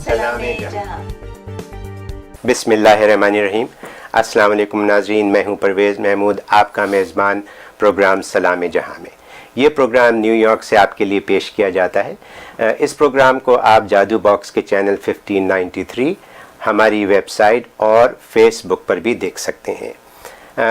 सलाम जहां। बिस्मिल्लाहिर्रहमानिर्रहीम। अस्सलाम वालेकुम नाज़रीन, मैं हूं परवेज़ महमूद, आपका मेज़बान प्रोग्राम सलाम जहां में। ये प्रोग्राम न्यूयॉर्क से आपके लिए पेश किया जाता है। इस प्रोग्राम को आप जादू बॉक्स के चैनल 1593, हमारी वेबसाइट और फेसबुक पर भी देख सकते हैं।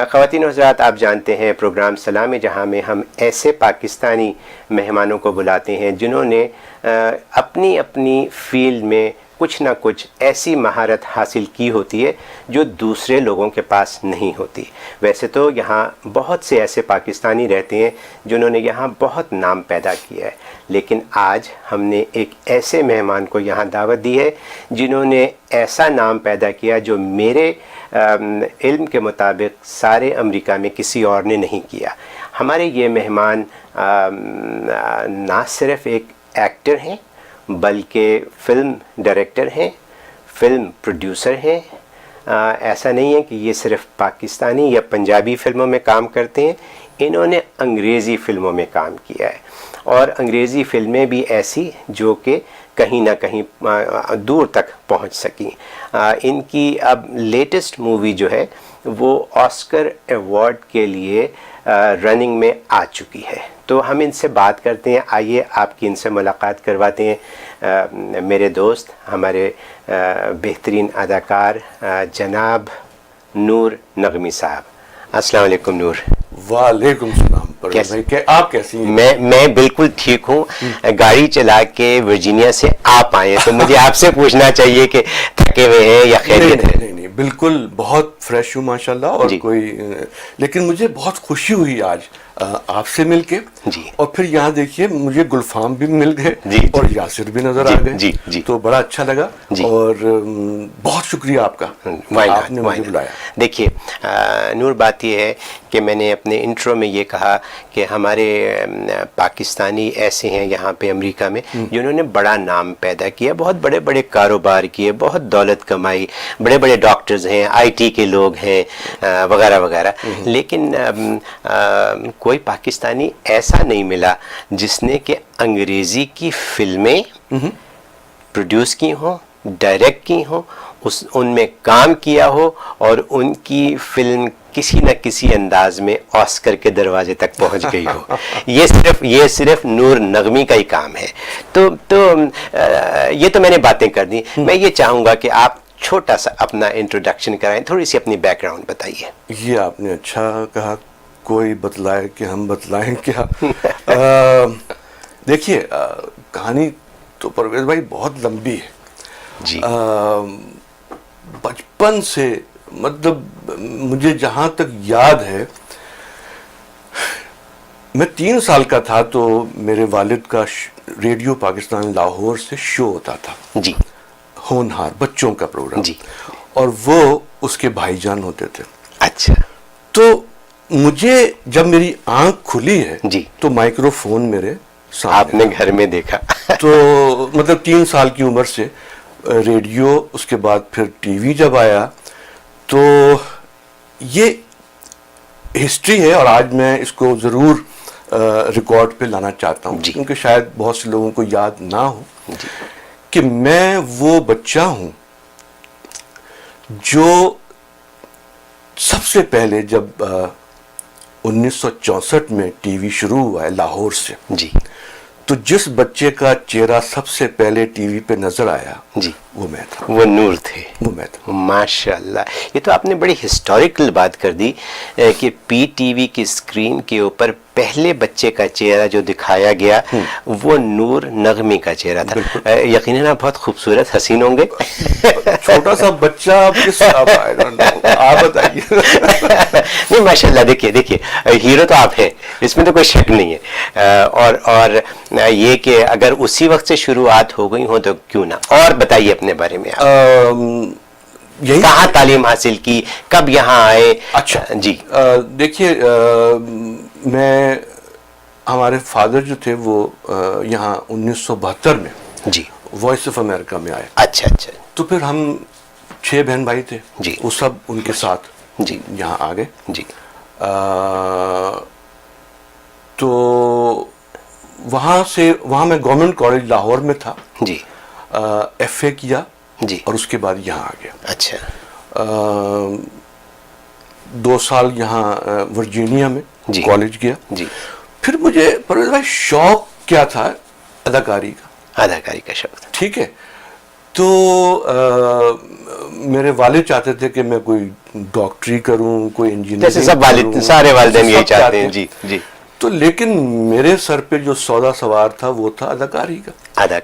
ख़वातीन और हज़रात, आप जानते हैं प्रोग्राम सलाम जहां में हम ऐसे पाकिस्तानी मेहमानों को बुलाते हैं जिन्होंने अपनी अपनी फ़ील्ड में कुछ ना कुछ ऐसी महारत हासिल की होती है जो दूसरे लोगों के पास नहीं होती। वैसे तो यहाँ बहुत से ऐसे पाकिस्तानी रहते हैं जिन्होंने यहाँ बहुत नाम पैदा किया है, लेकिन आज हमने एक ऐसे मेहमान को यहाँ दावत दी है जिन्होंने ऐसा नाम पैदा किया जो मेरे इल्म के मुताबिक सारे अमेरिका में किसी और ने नहीं किया। हमारे ये मेहमान ना सिर्फ़ एक एक्टर हैं बल्कि फ़िल्म डायरेक्टर हैं, फ़िल्म प्रोड्यूसर हैं। ऐसा नहीं है कि ये सिर्फ़ पाकिस्तानी या पंजाबी फ़िल्मों में काम करते हैं, इन्होंने अंग्रेज़ी फ़िल्मों में काम किया है, और अंग्रेज़ी फ़िल्में भी ऐसी जो कि कहीं ना कहीं दूर तक पहुंच सकी। इनकी अब लेटेस्ट मूवी जो है वो ऑस्कर अवार्ड के लिए रनिंग में आ चुकी है। तो हम इनसे बात करते हैं। आइए आपकी इनसे मुलाकात करवाते हैं। मेरे दोस्त, हमारे बेहतरीन अदाकार जनाब नूर नगमी साहब। अस्सलाम वालेकुम नूर। वालेकुम सलाम। कैसे आप कैसी हैं? मैं बिल्कुल ठीक हूँ। गाड़ी चला के वर्जीनिया से आप आए तो मुझे आपसे पूछना चाहिए कि थके हुए हैं या खैरियत है? नहीं, बिल्कुल बहुत फ्रेश हूँ माशाल्लाह। और लेकिन मुझे बहुत खुशी हुई आज आपसे मिलके जी। और फिर यहाँ देखिए मुझे गुलफाम भी मिल गए और यासिर भी नजर आ गए जी। तो बड़ा अच्छा लगा और बहुत शुक्रिया आपका, आपने मुझे बुलाया। देखिए नूर, बात ये है कि मैंने अपने इंट्रो में ये कहा कि हमारे पाकिस्तानी ऐसे हैं यहाँ पे अमेरिका में जिन्होंने बड़ा नाम पैदा किया, बहुत बड़े बड़े कारोबार किए, बहुत दौलत कमाई, बड़े बड़े डॉक्टर्स हैं, आईटी के लोग हैं वगैरह वगैरह। लेकिन कोई पाकिस्तानी ऐसा नहीं मिला जिसने कि अंग्रेज़ी की फ़िल्में प्रोड्यूस की हों, डायरेक्ट की हों, उनमें काम किया हो और उनकी फ़िल्म किसी न किसी अंदाज में ऑस्कर के दरवाजे तक पहुंच गई हो। ये सिर्फ नूर नगमी का ही काम है। ये तो मैंने बातें कर दी। मैं ये चाहूँगा कि आप छोटा सा अपना इंट्रोडक्शन कराएं, थोड़ी सी अपनी बैकग्राउंड बताइए। ये आपने अच्छा कहा, कोई बतलाए कि हम बतलाएं क्या। देखिए कहानी तो परवेज भाई बहुत लंबी है जी। बचपन से मतलब मुझे जहाँ तक याद है, मैं 3 साल का था तो मेरे वालिद का रेडियो पाकिस्तान लाहौर से शो होता था जी, होनहार बच्चों का प्रोग्राम जी, और वो उसके भाईजान होते थे। अच्छा। तो मुझे जब मेरी आंख खुली है जी, तो माइक्रोफोन मेरे सामने आपने घर में देखा। तो मतलब 3 साल की उम्र से रेडियो, उसके बाद फिर टीवी जब आया, तो ये हिस्ट्री है और आज मैं इसको ज़रूर रिकॉर्ड पे लाना चाहता हूँ क्योंकि शायद बहुत से लोगों को याद ना हो कि मैं वो बच्चा हूँ जो सबसे पहले जब 1964 में टीवी शुरू हुआ है लाहौर से जी, तो जिस बच्चे का चेहरा सबसे पहले टीवी पे नजर आया जी, वो मैं था। वो नूर थे। वो मैं था। माशाल्लाह, ये तो आपने बड़ी हिस्टोरिकल बात कर दी कि पीटीवी की स्क्रीन के ऊपर पहले बच्चे का चेहरा जो दिखाया गया वो नूर नगमी का चेहरा था। यकीनन आप बहुत खूबसूरत हसीन होंगे। छोटा सा बच्चा आप बताइए। नहीं माशाल्लाह, देखिए हीरो तो आप हैं, इसमें तो कोई शक नहीं है। और ये कि अगर उसी वक्त से शुरुआत हो गई हो तो क्यों ना। और बताइए अपने बारे में, यही कहाँ तालीम हासिल की, कब यहाँ आए? अच्छा जी। देखिए मैं, हमारे फादर जो थे वो यहाँ 1972 में जी वॉइस ऑफ अमेरिका में आए। अच्छा। तो फिर हम 6 बहन भाई थे जी, वो सब उनके साथ जी यहाँ आ गए जी। तो वहाँ मैं गवर्नमेंट कॉलेज लाहौर में था जी। FA کیا جی. اور اس کے بعد یہاں آ گیا. اچھا. 2 سال یہاں ورجینیا میں جی. کالج گیا. جی. پھر مجھے پرویز بھائی شوق کیا تھا؟ اداکاری کا. اداکاری کا شوق تھا. ٹھیک ہے. تو میرے والد چاہتے تھے کہ میں کوئی ڈاکٹری کروں, کوئی انجینئرنگ, جیسے سب والد, سارے والدین یہی چاہتے ہیں. جی جی. تو لیکن میرے سر پہ جو سودا سوار تھا وہ تھا اداکاری کا.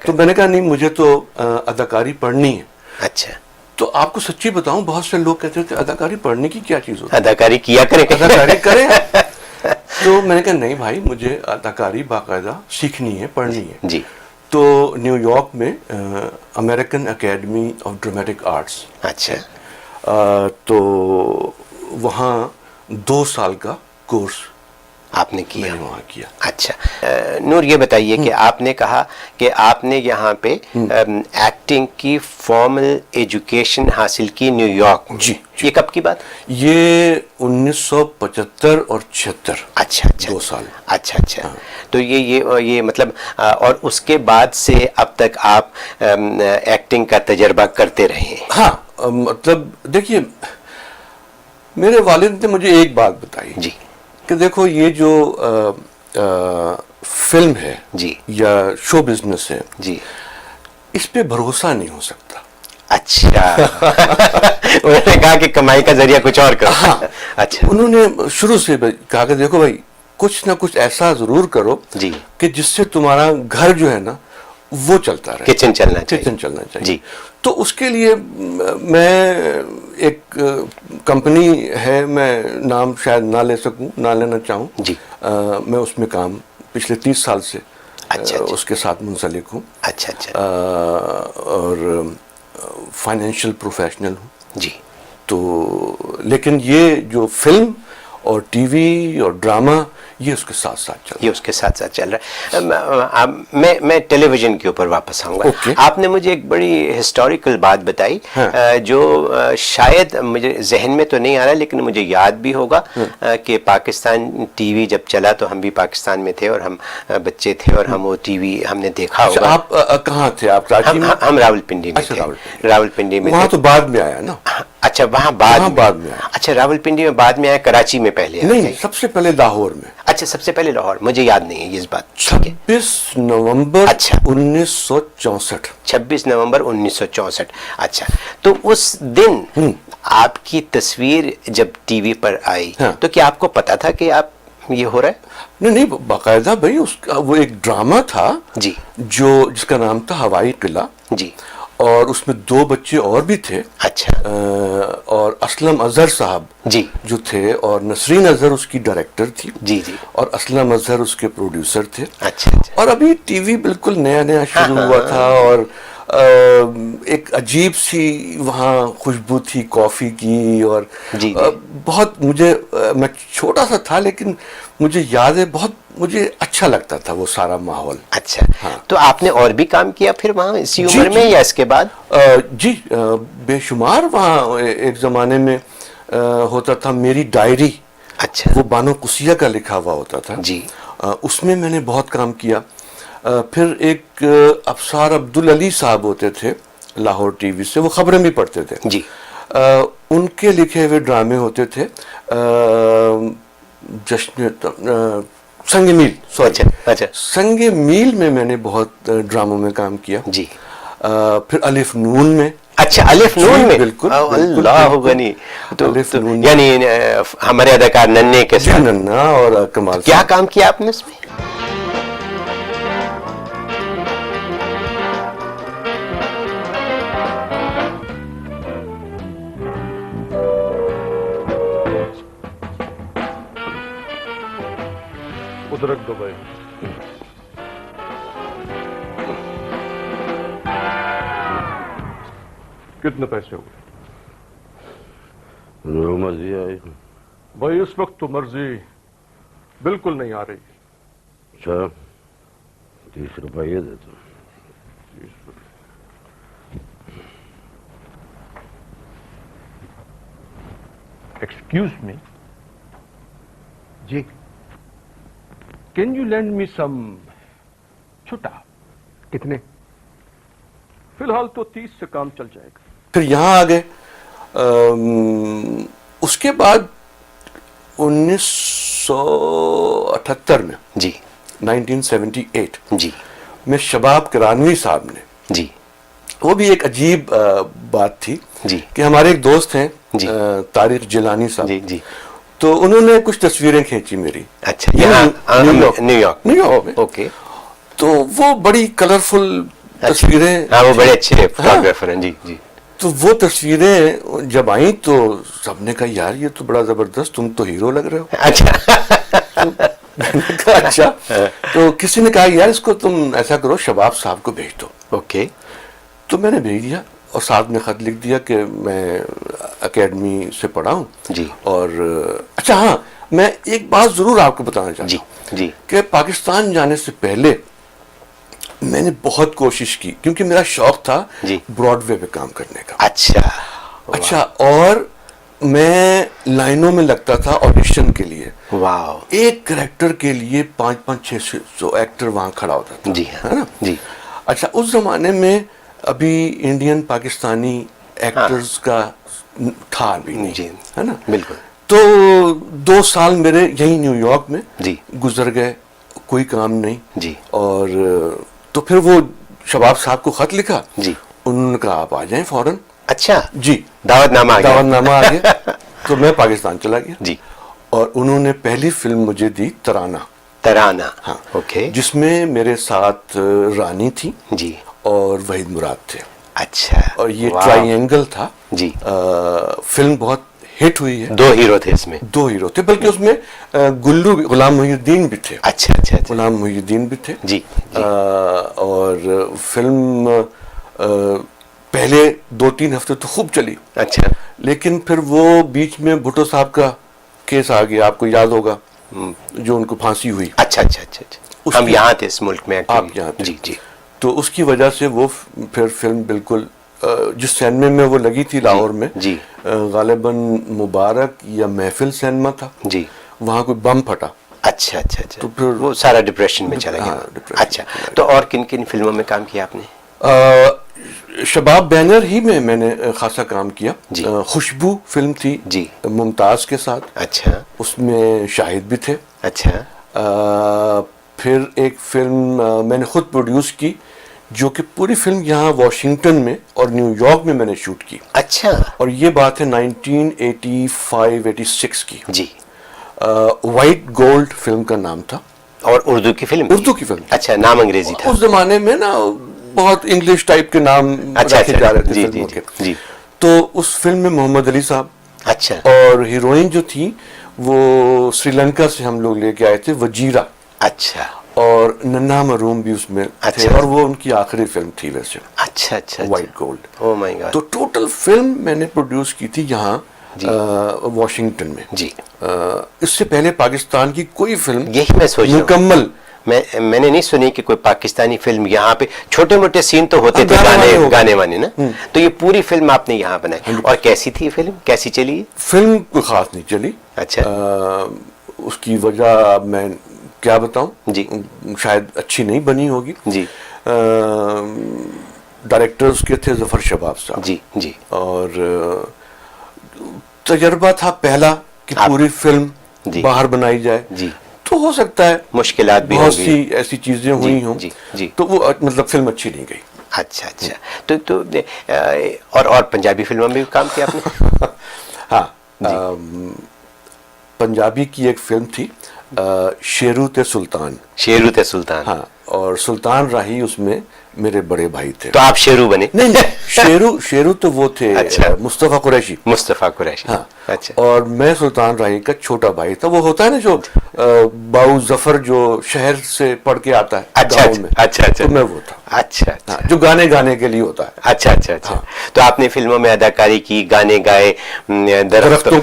تو میں نے کہا نہیں, مجھے تو اداکاری پڑھنی ہے. اچھا. تو آپ کو سچی بتاؤں, بہت سے لوگ کہتے تھے اداکاری پڑھنے کی کیا چیز ہوتی ہے, اداکاری کیا کریں, اداکاری کریں. تو میں نے کہا نہیں بھائی, مجھے اداکاری باقاعدہ سیکھنی ہے, پڑھنی ہے. جی. تو نیو یارک میں American academy of dramatic arts. اچھا. تو وہاں 2 سال کا کورس آپ نے کیا؟ میں نے وہاں کیا. اچھا. نور یہ بتائیے کہ آپ نے کہا کہ آپ نے یہاں پہ ایکٹنگ کی فارمل ایجوکیشن حاصل کی نیو یارک میں. جی. یہ کب کی بات؟ یہ 1975 اور 76. اچھا اچھا. 2 سال. اچھا اچھا. تو یہ مطلب, اور اس کے بعد سے اب تک آپ ایکٹنگ کا تجربہ کرتے رہے ہیں؟ ہاں, مطلب دیکھیے, میرے والد نے مجھے ایک بات بتائی. جی. کہ دیکھو یہ جو فلم ہے جی یا شو بزنس ہے, جی, اس پہ بھروسہ نہیں ہو سکتا. اچھا. انہوں نے کہا کہ کمائی کا ذریعہ کچھ اور کرو. ہاں. اچھا. انہوں نے شروع سے کہا کہ دیکھو بھائی, کچھ نہ کچھ ایسا ضرور کرو جی کہ جس سے تمہارا گھر جو ہے نا وہ چلتا رہے, کچن چلنا چاہیے. کچن چلنا چاہیے. جی. تو اس کے لیے میں ایک کمپنی ہے, میں نام شاید نہ لے سکوں, نہ لینا چاہوں. جی. میں اس میں کام پچھلے 30 سال سے اچھا اچھا. اس کے ساتھ منسلک ہوں. اچھا اچھا. اور فائنینشیل پروفیشنل ہوں. جی. تو لیکن یہ جو فلم اور ٹی وی اور ڈرامہ یہ اس کے ساتھ ساتھ چل رہا ہے. یہ اس کے ساتھ ساتھ چل رہا ہے. میں ٹیلی ویژن کے اوپر واپس آؤں گا. آپ نے مجھے ایک بڑی ہسٹوریکل بات بتائی جو شاید مجھے ذہن میں تو نہیں آ رہا, لیکن مجھے یاد بھی ہوگا کہ پاکستان ٹی وی جب چلا تو ہم بھی پاکستان میں تھے اور ہم بچے تھے اور ہم وہ ٹی وی ہم نے دیکھا ہوگا. آپ کہاں تھے؟ آپ راچی میں؟ ہم راول پنڈی میں تھے. راول پنڈی میں. وہاں تو بعد میں آیا نا. اچھا, وہاں بعد میں آیا. اچھا, راول پنڈی میں بعد میں آیا, کراچی میں پہلے آیا؟ نہیں, سب سے پہلے لاہور میں. اچھا, سب سے پہلے لاہور. مجھے یاد نہیں ہے اس بات. 26 نومبر 1964. 26 نومبر 1964. اچھا, تو اس دن آپ کی تصویر جب ٹی وی پر آئی تو کیا آپ کو پتا تھا کہ آپ یہ ہو رہا ہے؟ نہیں, باقاعدہ بھائی اس کا وہ ایک ڈرامہ تھا جی, جو جس کا نام تھا ہوائی قلعہ. جی. اور اس میں 2 بچے اور بھی تھے. اچھا. اور اسلم اظہر صاحب جی جو تھے, اور نسرین اظہر اس کی ڈائریکٹر تھی. جی جی. اور اسلم اظہر اس کے پروڈیوسر تھے. اچھا اچھا. اور ابھی ٹی وی بالکل نیا شروع ہوا تھا, اور ایک عجیب سی وہاں خوشبو تھی کافی کی, اور جی بہت مجھے, میں چھوٹا سا تھا لیکن مجھے یاد ہے بہت مجھے اچھا لگتا تھا وہ سارا ماحول. اچھا. تو آپ نے اور بھی کام کیا پھر وہاں اسی عمر میں یا اس کے بعد؟ جی, بے شمار. وہاں ایک زمانے میں ہوتا تھا میری ڈائری. اچھا. وہ بانو قصیہ کا لکھا ہوا ہوتا تھا. جی. اس میں نے بہت کام کیا. پھر ایک ابصار عبدالعلی صاحب ہوتے تھے لاہور ٹی وی سے, وہ خبریں بھی پڑھتے تھے. جی. ان کے لکھے ہوئے ڈرامے ہوتے تھے جشن سنگ میل. اچھا اچھا. سنگ میل میں نے بہت ڈراموں میں کام کیا. جی. پھر الف نون میں. اچھا, الف نون میں. بالکل. اللہ غنی. یعنی ہمارے اداکار ننے کے ساتھ. ننا اور کمال. کیا کام کیا آپ نے اس میں؟ رکھ دو بھائی. کتنے پیسے ہوئے؟ جو مرضی آئی. بھائی اس وقت تو مرضی بالکل نہیں آ رہی. اچھا, 30 روپئے دیتا ہوں. Excuse me. جی, can you lend me some چھٹا؟ کتنے؟ फिलहाल तो 30 से काम चल जाएगा। फिर यहाँ आ गए। उसके बाद 1978 में, जी 1978 जी में शबाब किरानवी साहब ने, जी वो भी एक अजीब बात थी जी कि हमारे एक दोस्त हैं जी। तारिक जिलानी साहब, जी जी तो उन्होंने कुछ तस्वीरें खींची मेरी। अच्छा, यहाँ न्यूयॉर्क न्यूयॉर्क में। ओके। तो वो बड़ी कलरफुल तस्वीरें, हाँ, वो बड़े अच्छे फोटोग्राफर हैं। जी जी तो वो तस्वीरें जब आई तो सबने कहा यार ये तो बड़ा जबरदस्त, तुम तो हीरो लग रहे हो। अच्छा मैंने कहा अच्छा। तो किसी ने कहा यार इसको तुम ऐसा करो शबाब साहब को भेज दो। ओके। तो मैंने भेज दिया और साहब ने खत लिख दिया कि मैं एकेडमी से पढ़ा हूँ जी। और अच्छा हाँ, मैं एक बात जरूर आपको बताना चाहता जी हूँ जी कि पाकिस्तान जाने से पहले मैंने बहुत कोशिश की, क्योंकि मेरा शौक था जी। ब्रॉडवे पे काम करने का। अच्छा अच्छा, और मैं लाइनों में लगता था ऑडिशन के लिए। वाह। एक कैरेक्टर के लिए 500-600 एक्टर वहां खड़ा होता था। जी है ना जी। अच्छा, उस जमाने में अभी इंडियन पाकिस्तानी एक्टर्स का था अभी नहीं, जी है ना। बिल्कुल। तो 2 साल मेरे यही न्यूयॉर्क में जी गुजर गए, कोई काम नहीं। जी। और तो फिर वो शबाब साहब को खत लिखा जी। उन्होंने कहा आप आ जाएं फौरन। अच्छा, जी, दावतनामा आ गया। दावतनामा आ गया। तो मैं पाकिस्तान चला गया जी। और उन्होंने पहली फिल्म मुझे दी तराना। तराना। हाँ, ओके। जिसमें मेरे साथ रानी थी जी। और वहीद मुराद थे। अच्छा। और ये वाह। ट्राइंगल था जी। फिल्म बहुत हिट हुई है। 2 हीरो थे इसमें। 2 हीरो थे, बल्कि उसमें गुल्लू गुलाम मुहिउद्दीन भी थे। अच्छा अच्छा अच्छा। गुलाम मुहिउद्दीन भी थे। जी जी। और फिल्म पहले 2-3 हफ्ते तो खूब चली, अच्छा। लेकिन फिर वो बीच में भुट्टो साहब का केस आ गया, आपको याद होगा, जो उनको फांसी हुई। अच्छा अच्छा अच्छा अच्छा। हम यहाँ थे इस मुल्क में आप actually। यहाँ थे। जी जी। तो उसकी वजह से वो फिर फिल्म बिल्कुल जिस सिनेमा में वो लगी थी लाहौर में, जी। गालिबन मुबारक या महफिल सिनेमा था, जी। वहाँ कोई बम फटा। अच्छा अच्छा अच्छा। तो फिर वो सारा डिप्रेशन में चला हाँ, गया। डिप्रेशन अच्छा, में चला तो और किन किन फिल्मों में काम किया आपने? शबाब बैनर ही में मैंने खासा काम किया। जी। खुशबू फिल्म थी जी। मुमताज के साथ, अच्छा उसमें शाहिद भी थे। अच्छा। फिर एक फिल्म मैंने खुद प्रोड्यूस की, जो कि पूरी फिल्म यहाँ वाशिंगटन में और न्यूयॉर्क में मैंने शूट की। अच्छा। और ये बात है 1985-86 की। जी। वाइट गोल्ड फिल्म का नाम था। और उर्दू की फिल्म? उर्दू की फिल्म। अच्छा, नाम अंग्रेजी था। उस जमाने में ना बहुत इंग्लिश टाइप के नाम अच्छा, रखे अच्छा, जा रहे थे जी, फिल्मों जी, के। जी। तो उस फिल्म में मोहम्मद अली साहब अच्छा। और हीरोइन जो थी वो श्रीलंका से हम लोग लेके आए थे, वजीरा। अच्छा और नन्हा मरूम भी उसमें थे, अच्छा। और वो उनकी आखिरी फिल्म थी वैसे, अच्छा अच्छा। White gold. Oh my God. तो टोटल फिल्म मैंने प्रोड्यूस की थी यहाँ वाशिंगटन में। जी। इससे पहले पाकिस्तान की कोई फिल्म यही मैं सोच रहा हूँ। मुकम्मल मैंने नहीं सुनी कि कोई पाकिस्तानी फिल्म यहाँ पे, छोटे मोटे सीन तो होते थे गाने हो गए। गाने वाने ना, तो ये पूरी फिल्म आपने यहाँ बनाई। और कैसी थी फिल्म, कैसी चली? फिल्म कोई खास नहीं चली। अच्छा। उसकी वजह मैं क्या बताऊं, जी। शायद अच्छी नहीं बनी होगी। जी। डायरेक्टर उसके थे जफर शबाब साहब। जी जी। और तजर्बा था पहला कि आप- पूरी फिल्म जी। बाहर बनाई जाए। जी। तो हो सकता है मुश्किलात भी बहुत होंगी। सी ऐसी चीजें हुई हों, जी, जी। तो वो मतलब फिल्म अच्छी नहीं गई। अच्छा अच्छा। तो और पंजाबी फिल्मों में भी काम किया आपने? हाँ, पंजाबी की एक फिल्म थी शेरू ते सुल्तान। शेरू ते सुल्तान। हाँ, और सुल्तान राही उसमें मेरे बड़े भाई थे। तो आप शेरू बने? नहीं शेरू शेरू तो वो थे अच्छा। मुस्तफा कुरैशी। मुस्तफा कुरैशी। हाँ। अच्छा। और मैं सुल्तान राही का छोटा भाई था। वो होता है ना जो बाऊ जफर जो शहर से पढ़ के आता है अच्छा गाँव अच्छा में। अच्छा अच्छा। तो मैं वो था। अच्छा अच्छा। हाँ, जो गाने गाने के लिए होता है। अच्छा अच्छा अच्छा। हाँ। तो आपने फिल्मों में अदाकारी की, गाने गाए, दरख्तों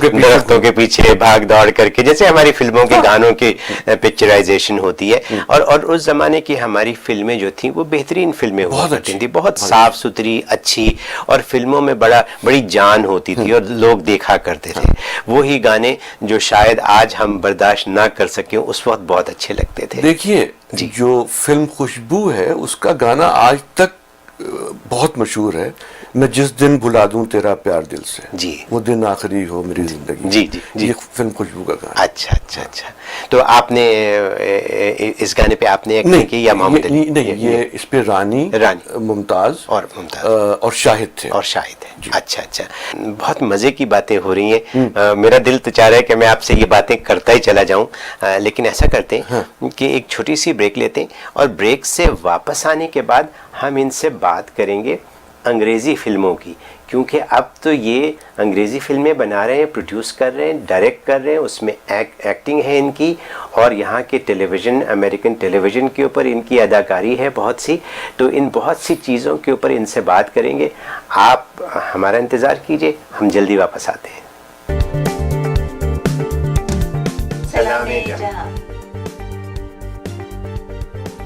के पीछे भाग दौड़ करके, जैसे हमारी फिल्मों के गानों की पिक्चराइजेशन होती है। और उस जमाने की हमारी फिल्में जो थी वो बेहतरीन फिल्में हुआ बहुत करती अच्छी। थी, बहुत साफ सुथरी, अच्छी, और फिल्मों में बड़ी जान होती थी और लोग देखा करते थे। वही गाने जो शायद आज हम बर्दाश्त ना कर सके, उस वक्त बहुत अच्छे लगते थे। देखिए, जो फिल्म खुशबू है उसका गाना आज तक بہت مشہور ہے، میں جس دن بھلا دوں تیرا پیار دل سے، جی وہ دن آخری ہو میری زندگی، جی جی جی، یہ فلم خوشبو کا گانا۔ اچھا اچھا اچھا، تو آپ نے اس گانے پہ آپ نے ایکٹنگ کی یا محمد علی؟ نہیں، یہ اس پہ رانی ممتاز اور ممتاز اور شاہد تھے، اور شاہد ہے۔ اچھا اچھا، بہت مزے کی باتیں ہو رہی ہیں، میرا دل تو چاہ رہا ہے کہ میں آپ سے یہ باتیں کرتا ہی چلا جاؤں، لیکن ایسا کرتے ہیں کہ ایک چھوٹی سی بریک لیتے ہیں، اور بریک سے واپس آنے کے بعد ہم ان سے بات کریں گے انگریزی فلموں کی، کیونکہ اب تو یہ انگریزی فلمیں بنا رہے ہیں، پروڈیوس کر رہے ہیں، ڈائریکٹ کر رہے ہیں، اس میں ایکٹنگ ہے ان کی، اور یہاں کے ٹیلی ویژن، امریکن ٹیلی ویژن کے اوپر ان کی اداکاری ہے بہت سی، تو ان بہت سی چیزوں کے اوپر ان سے بات کریں گے۔ آپ ہمارا انتظار کیجئے، ہم جلدی واپس آتے ہیں۔ سلام جہاں۔